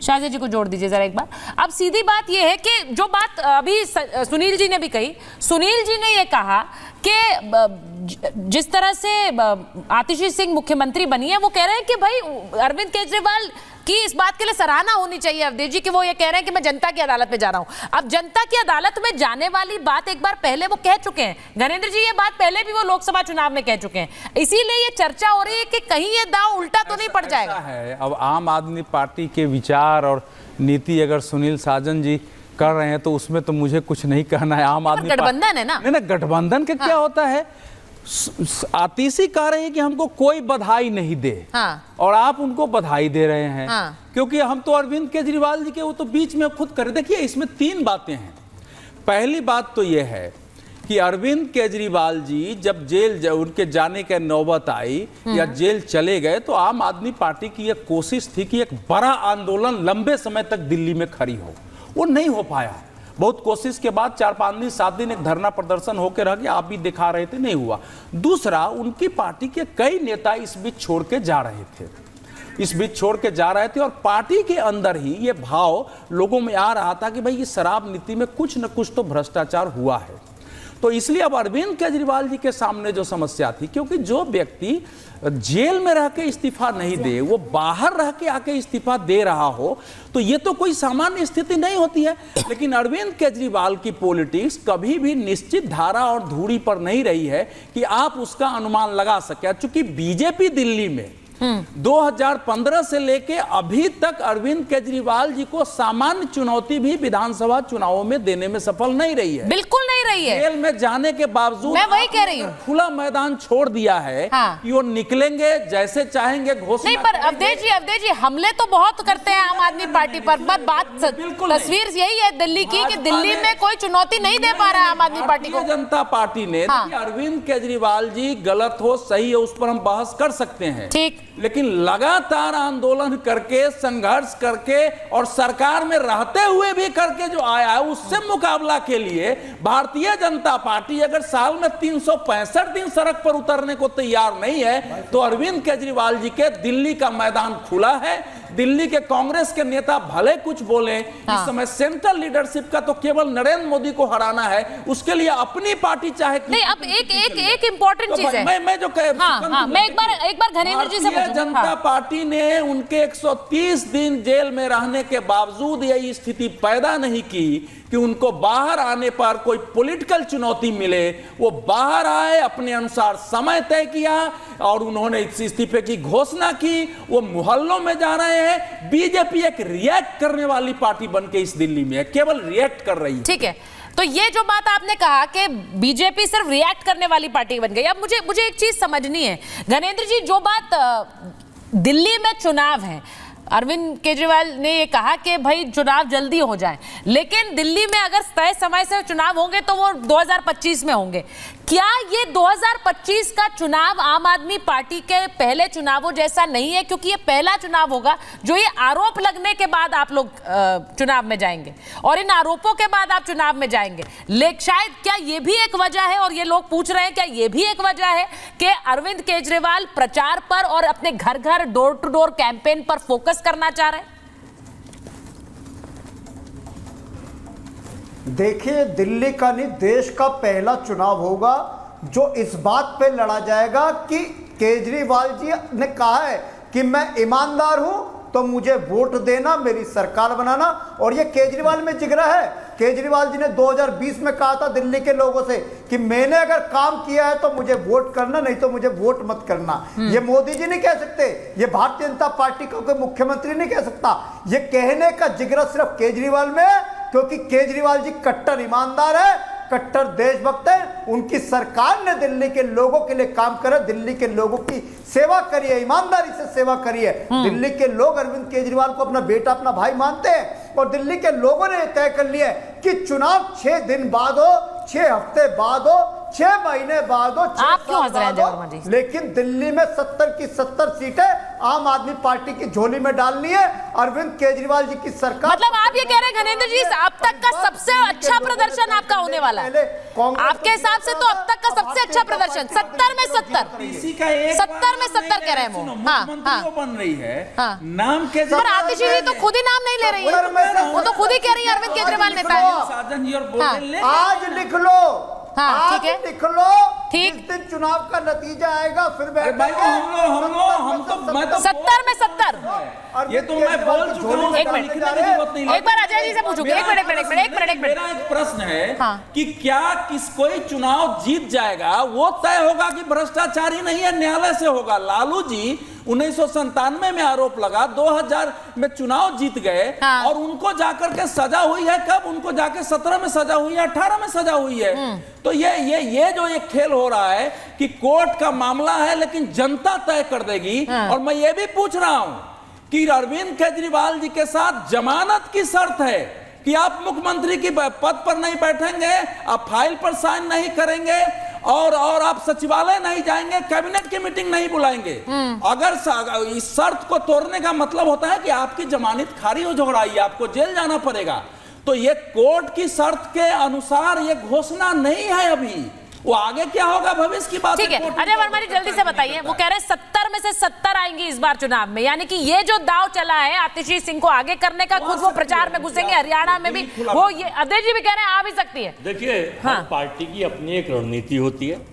शाहजी जी को जोड़ दीजिए जरा एक बार। अब सीधी बात यह है कि जो बात अभी सुनील जी ने भी कही, सुनील जी ने यह कहा कि जिस तरह से आतिशी सिंह मुख्यमंत्री बनी है, वो कह रहे हैं कि भाई अरविंद केजरीवाल की इस बात के लिए सराहना होनी चाहिए अवधेश जी, कि वो ये कह रहे हैं कि मैं जनता की अदालत में जा रहा हूं। अब जनता की अदालत में जाने वाली बात एक बार पहले वो कह चुके हैं, ज्ञानेंद्र जी, ये बात पहले भी वो लोकसभा चुनाव में कह चुके हैं, इसीलिए ये चर्चा हो रही है कि कहीं ये दांव उल्टा तो नहीं पड़ जाएगा। है अब आम आदमी पार्टी के विचार और नीति अगर सुनील साजन जी कर रहे हैं तो उसमें तो मुझे कुछ नहीं कहना है। आम आदमी गठबंधन है ना, नहीं ना, गठबंधन के क्या होता है, आतिशी कह रहे हैं कि हमको कोई बधाई नहीं दे, और आप उनको बधाई दे रहे हैं, क्योंकि हम तो अरविंद केजरीवाल जी के वो तो बीच में खुद कर। देखिए इसमें तीन बातें हैं। पहली बात तो यह है कि अरविंद केजरीवाल जी जब जेल उनके जाने के नौबत आई या जेल चले गए, तो आम आदमी पार्टी की एक कोशिश थी कि एक बड़ा आंदोलन लंबे समय तक दिल्ली में खड़ी हो, वो नहीं हो पाया। बहुत कोशिश के बाद 4-5 दिन 7 दिन एक धरना प्रदर्शन होकर रह गया, आप भी दिखा रहे थे, नहीं हुआ। दूसरा, उनकी पार्टी के कई नेता इस बीच छोड़ के जा रहे थे, और पार्टी के अंदर ही ये भाव लोगों में आ रहा था कि भाई ये शराब नीति में कुछ न कुछ तो भ्रष्टाचार हुआ है। तो इसलिए अब अरविंद केजरीवाल जी के सामने जो समस्या थी, क्योंकि जो व्यक्ति जेल में रह के इस्तीफा नहीं दे, वो बाहर रह के आके इस्तीफा दे रहा हो, तो ये तो कोई सामान्य स्थिति नहीं होती है। लेकिन अरविंद केजरीवाल की पॉलिटिक्स कभी भी निश्चित धारा और धुरी पर नहीं रही है कि आप उसका अनुमान लगा सके। चूंकि बीजेपी दिल्ली में 2015 से लेके अभी तक अरविंद केजरीवाल जी को सामान्य चुनौती भी विधानसभा चुनावों में देने में सफल नहीं रही है, बिल्कुल नहीं रही है। जेल में जाने के बावजूद मैं वही कह रही हूँ, खुला मैदान छोड़ दिया है कि वो निकलेंगे जैसे चाहेंगे घोषणा नहीं। पर अवधेश जी हमले तो बहुत करते हैं आम आदमी पार्टी पर बात तस्वीर यही है दिल्ली की कि दिल्ली में कोई चुनौती नहीं दे पा रहा है आम आदमी पार्टी को। जनता पार्टी ने अरविंद केजरीवाल जी गलत हो सही है उस पर हम बहस कर सकते हैं, ठीक, लेकिन लगातार आंदोलन करके, संघर्ष करके और सरकार में रहते हुए भी करके जो आया है, उससे मुकाबला के लिए भारतीय जनता पार्टी अगर साल में 365 दिन सड़क पर उतरने को तैयार नहीं है, तो अरविंद केजरीवाल जी के दिल्ली का मैदान खुला है। दिल्ली के कांग्रेस के नेता भले कुछ बोले, इस समय सेंट्रल लीडरशिप का तो केवल नरेंद्र मोदी को हराना है, उसके लिए अपनी पार्टी चाहे नहीं। अब एक इंपॉर्टेंट चीज है, मैं जो मैं एक बार ज्ञानेंद्र जी से भारतीय जनता पार्टी ने उनके 130 दिन जेल में रहने के बावजूद यही स्थिति पैदा नहीं की कि उनको बाहर आने पर कोई पॉलिटिकल चुनौती मिले। वो बाहर आए, अपने अनुसार समय तय किया और उन्होंने इस इस्तीफे की घोषणा की। वो मोहल्लों में जा रहे हैं। बीजेपी एक रिएक्ट करने वाली पार्टी बनके इस दिल्ली में है, केवल रिएक्ट कर रही है। ठीक है, तो ये जो बात आपने कहा कि बीजेपी सिर्फ रिएक्ट करने वाली पार्टी बन गई, अब मुझे एक चीज समझनी है ज्ञानेंद्र जी, जो बात दिल्ली में चुनाव है, अरविंद केजरीवाल ने ये कहा कि भाई चुनाव जल्दी हो जाए, लेकिन दिल्ली में अगर तय समय से चुनाव होंगे तो वो 2025 में होंगे। क्या ये 2025 का चुनाव आम आदमी पार्टी के पहले चुनावों जैसा नहीं है? क्योंकि ये पहला चुनाव होगा जो ये आरोप लगने के बाद आप लोग चुनाव में जाएंगे और इन आरोपों के बाद आप चुनाव में जाएंगे। लेकिन शायद क्या ये भी एक वजह है, और ये लोग पूछ रहे हैं क्या ये भी एक वजह है कि अरविंद केजरीवाल प्रचार पर और अपने घर घर डोर टू डोर कैंपेन पर फोकस करना चाह रहे हैं? देखिए, दिल्ली का नहीं देश का पहला चुनाव होगा जो इस बात पे लड़ा जाएगा कि केजरीवाल जी ने कहा है कि मैं ईमानदार हूं तो मुझे वोट देना, मेरी सरकार बनाना। और ये केजरीवाल में जिगरा है। केजरीवाल जी ने 2020 में कहा था दिल्ली के लोगों से कि मैंने अगर काम किया है तो मुझे वोट करना, नहीं तो मुझे वोट मत करना। ये मोदी जी नहीं कह सकते, ये भारतीय जनता पार्टी का कोई मुख्यमंत्री नहीं कह सकता। ये कहने का जिगरा सिर्फ केजरीवाल में है, क्योंकि केजरीवाल जी कट्टर ईमानदार है, कट्टर देशभक्त है। उनकी सरकार ने दिल्ली के लोगों के लिए काम करा, दिल्ली के लोगों की सेवा करिए, ईमानदारी से सेवा करिए। दिल्ली के लोग अरविंद केजरीवाल को अपना बेटा, अपना भाई मानते हैं, और दिल्ली के लोगों ने तय कर लिया है कि चुनाव 6 दिन बाद हो, 6 हफ्ते बाद हो, 6 महीने बाद हो, 6 साल बाद हो, लेकिन दिल्ली में 70 की 70 सीटें आम आदमी पार्टी की झोली में डालनी है। अरविंद केजरीवाल जी की सरकार, मतलब आप ये कह रहे हैं ज्ञानेंद्र जी, अब तक का सबसे अच्छा प्रदर्शन आपका होने वाला है। आपके हिसाब से तो अब तक का सबसे अच्छा प्रदर्शन 70 में 70 70 में 70 कह रहे हैं वो। मुख्यमंत्री बन रही है नाम के, पर आतिशी जी तो खुद ही नाम नहीं ले रही है, वो तो खुद ही कह रही है अरविंद केजरीवाल नेता। आज लिख लो, हाँ, ठीक है, लिख लो, ठीक। जिस दिन चुनाव का नतीजा आएगा फिर हम तो 70 में 70। ये तो मैं बोल चुका हूं। एक बार अजय जी से पूछूंगी। एक मिनट मेरा एक प्रश्न है हाँ। कि क्या कोई चुनाव जीत जाएगा वो तय होगा कि भ्रष्टाचारी नहीं है, न्यायालय से होगा। लालू जी 1997 में आरोप लगा, 2000 में चुनाव जीत गए हाँ। और उनको जाकर के सजा हुई है कब? उनको जाके 17 में सजा हुई है, 18 में सजा हुई है। तो ये जो एक खेल हो रहा है कि कोर्ट का मामला है लेकिन जनता तय कर देगी। और मैं ये भी पूछ रहा हूं कि अरविंद केजरीवाल जी के साथ जमानत की शर्त है कि आप मुख्यमंत्री की पद पर नहीं बैठेंगे, आप फाइल पर साइन नहीं करेंगे और आप सचिवालय नहीं जाएंगे, कैबिनेट की मीटिंग नहीं बुलाएंगे। अगर इस शर्त को तोड़ने का मतलब होता है कि आपकी जमानत खारिज हो रही है, आपको जेल जाना पड़ेगा। तो ये कोर्ट की शर्त के अनुसार ये घोषणा नहीं है अभी, वो आगे क्या होगा भविष्य की बात। ठीक है अजय वर्मा जी जल्दी से बताइए। वो कह रहे हैं 70 में से 70 आएंगी इस बार चुनाव में, यानी कि ये जो दाव चला है आतिशी सिंह को आगे करने का, खुद वो प्रचार में घुसेंगे, हरियाणा में भी वो, ये अजय जी भी कह रहे हैं आ भी सकती है। देखिए हर पार्टी की अपनी एक रणनीति होती है।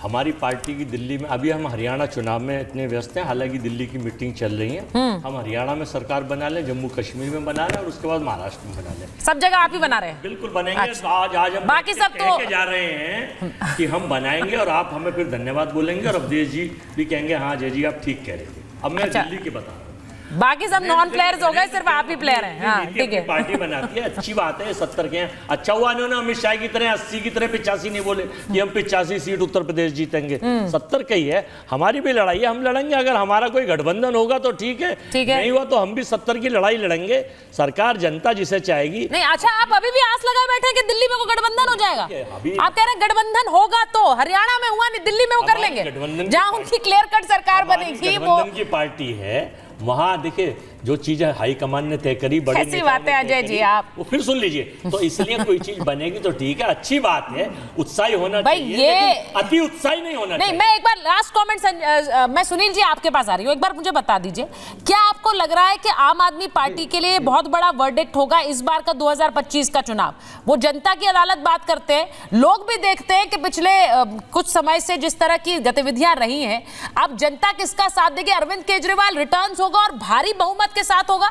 हमारी पार्टी की दिल्ली में, अभी हम हरियाणा चुनाव में इतने व्यस्त हैं, हालांकि दिल्ली की मीटिंग चल रही है। हम हरियाणा में सरकार बना लें, जम्मू कश्मीर में बना लें और उसके बाद महाराष्ट्र में बना लें। सब जगह आप ही बना रहे हैं? बिल्कुल बनेंगे। अच्छा। आज हम बाकी सब तो जा रहे हैं कि हम बनाएंगे और आप हमें फिर धन्यवाद बोलेंगे और अवधेश जी भी कहेंगे हाँ जय जी आप ठीक कह रहे थे। अब मैं दिल्ली की बता रहा हूँ, बाकी सब नॉन प्लेयर्स हो गए, सिर्फ आप ही प्लेयर हैं। हाँ, ठीक है। पार्टी बनाती है, अच्छी बात है। 70 के हैं, अच्छा हुआ इन्होंने अमित शाह की तरह 80 की तरह 85 नहीं बोले कि हम 85 सीट उत्तर प्रदेश जीतेंगे। 70 का ही है, हमारी भी लड़ाई है, हम लड़ेंगे। अगर हमारा कोई गठबंधन होगा तो ठीक है, नहीं हुआ तो हम भी 70 की लड़ाई लड़ेंगे। सरकार जनता जिसे चाहेगी। नहीं अच्छा, आप अभी भी आस लगाए बैठे कि दिल्ली में वो गठबंधन हो जाएगा? आप कह रहे हैं गठबंधन होगा तो हरियाणा में हुआ नहीं, दिल्ली में वो कर लेंगे जहां उनकी क्लियर कट सरकार बनेगी। वो की पार्टी है, वहां देखिए जो चीजें हाईकमान ने तय करी, बड़ी ऐसी बात है अजय जी आप, वो फिर सुन लीजिए। तो इसलिए कोई चीज बनेगी तो ठीक है, अच्छी बात है, उत्साही होना चाहिए, ये अति उत्साही नहीं होना चाहिए। मैं एक बार लास्ट कमेंट मैं सुनील जी आपके पास आ रही हूँ, एक बार मुझे बता दीजिए, क्या आपको लग रहा है कि आम आदमी पार्टी के लिए बहुत बड़ा वर्डिक्ट होगा इस बार का 2025 का चुनाव? वो जनता की अदालत बात करते हैं, लोग भी देखते हैं कि पिछले कुछ समय से जिस तरह की गतिविधियां रही हैं, अब जनता किसका साथ देगी? अरविंद केजरीवाल रिटर्न्स होगा और भारी बहुमत के साथ होगा?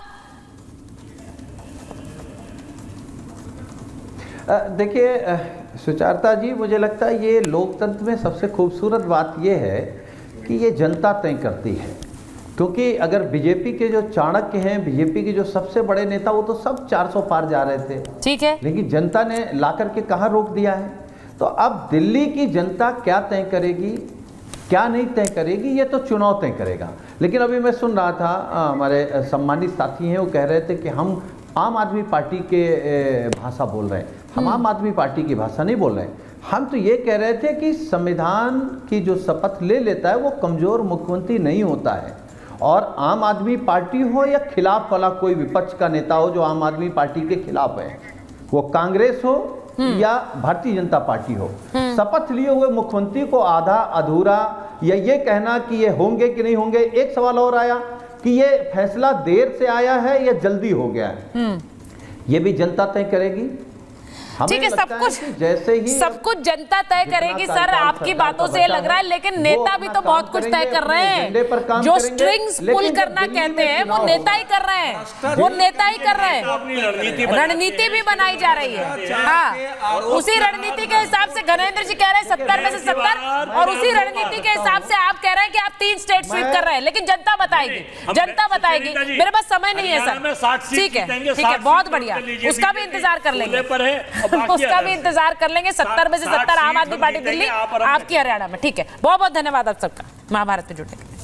देखिए सुचारता जी, मुझे लगता है ये लोकतंत्र में सबसे खूबसूरत बात ये है कि ये जनता तय करती है। क्योंकि अगर बीजेपी के जो चाणक्य हैं, बीजेपी के जो सबसे बड़े नेता, वो तो सब 400 पार जा रहे थे, ठीक है, लेकिन जनता ने ला करके कहाँ रोक दिया है। तो अब दिल्ली की जनता क्या तय करेगी, क्या नहीं तय करेगी, ये तो चुनाव तय करेगा। लेकिन अभी मैं सुन रहा था, हमारे सम्मानित साथी हैं, वो कह रहे थे कि हम आम आदमी पार्टी के भाषा बोल रहे हैं। हम आम आदमी पार्टी की भाषा नहीं बोल रहे हैं। हम तो ये कह रहे थे कि संविधान की जो शपथ ले लेता है वो कमज़ोर मुख्यमंत्री नहीं होता है। और आम आदमी पार्टी हो या खिलाफ वाला कोई विपक्ष का नेता हो जो आम आदमी पार्टी के खिलाफ है, वो कांग्रेस हो या भारतीय जनता पार्टी हो, शपथ लिए हुए मुख्यमंत्री को आधा अधूरा या ये कहना कि ये होंगे कि नहीं होंगे। एक सवाल और आया कि ये फैसला देर से आया है या जल्दी हो गया है, ये भी जनता तय करेगी। ठीक है, सब कुछ जनता तय करेगी। सर आपकी बातों से लग रहा है, लेकिन नेता भी तो बहुत कुछ तय कर रहे हैं। जो स्ट्रिंग्स पुल करना कहते हैं वो नेता ही कर रहे हैं, वो नेता ही कर रहे हैं। रणनीति भी बनाई जा रही है। हाँ, उसी रणनीति के हिसाब से गणेंद्र जी कह रहे हैं 70 में से 70, और उसी रणनीति के हिसाब से आप कह रहे हैं कि आप 3 स्टेट स्वीप कर रहे हैं। लेकिन जनता बताएगी, जनता बताएगी। मेरे पास समय नहीं है सर। ठीक है, ठीक है, बहुत बढ़िया, उसका भी इंतजार कर लेंगे, उसका भी इंतजार कर लेंगे। 70 में से 70 आम आदमी पार्टी दिल्ली, आपकी हरियाणा में। ठीक है, बहुत बहुत धन्यवाद आप सबका महाभारत में जुड़ने के लिए।